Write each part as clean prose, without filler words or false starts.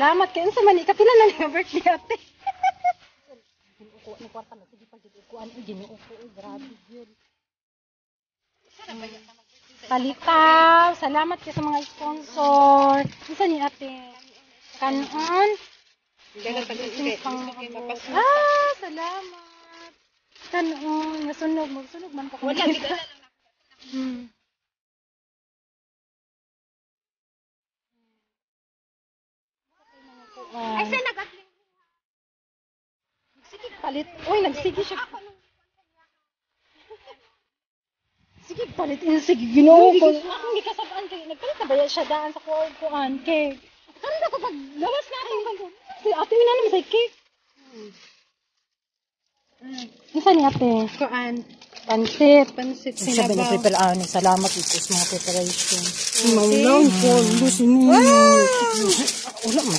salamat kayo sa mani kapila na nga birthday ate. Ni kwarta na sige pag ikuan Ginoo ko grabe gyud. Palitaw, salamat kayo sa mga sponsor. Isa ni ate. Kanon. Salamat. Kanon, nasunog man ko. Wala bigla lang. Ay, saan nag-upload? Sige, palit. Uy, nagsige siya. Sige, palit. Sige, Ginoo ko. Hindi ka sabaan kayo. Nagpalit na ba siya daan sa kuan cake? Karon ako pag lawas na ako. Si ate, ina naman sa cake. Isa ni ate? Kuan. Pansit. Sabi na prepare ni. Salamat ito sa mga preparation. Maulang po. Lusini. Ulam mo.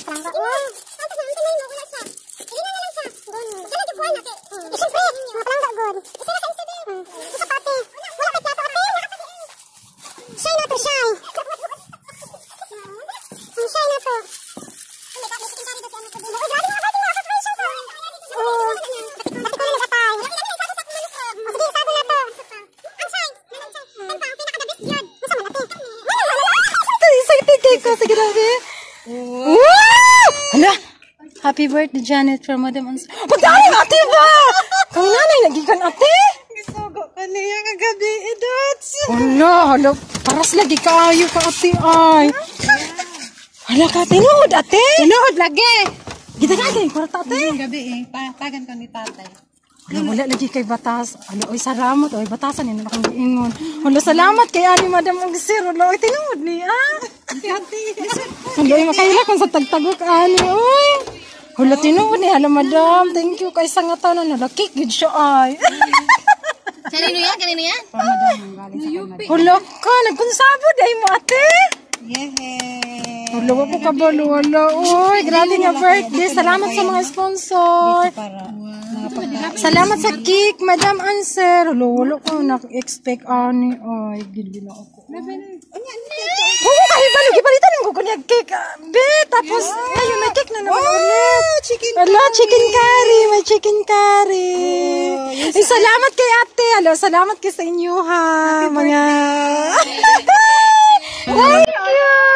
Happy birthday, Janet, from Madam Ansel. Pagdali ate ba? Kang nanay, nagikan ate? Gisugo ka niya kagabi, Edots. Hala, paras lagi kaayo ka ate ay. Hala ka, tinuod ate? Tinuod lagi. Kita ka ate, kwarta ate? Gabi tagan ko ni tatay. Wala lagi kay batas. Hala, oy salamat, oy batasan yun akong giingon. Hala, salamat kay ani Madam Ansel. Hala, oy tinuod ni, Ate. Hala, oy makaila kung sa tagtagok ani, oy. Hala, tinuod ni, hala madam, thank you kay sa nga tanan, hala, cake good siya ay. Kanino yan? Kanino yan? Hala ka, nagkonsabo dahil mo ate. Yehey. Hala, wako ka ba, hala, uy, grabe nga birthday, salamat sa mga sponsor. Salamat sa cake, Madam Ansel. Hala, wala ko na-expect ani, ay, gilbi na ako. Oo, kahit ba, nagipalitan ko kunyag cake. Be, tapos, ayun, may cake na naman ulit. Hala, chicken curry. May chicken curry. Salamat kay ate. Hala, salamat kay sa inyo, ha. Mga... Thank you.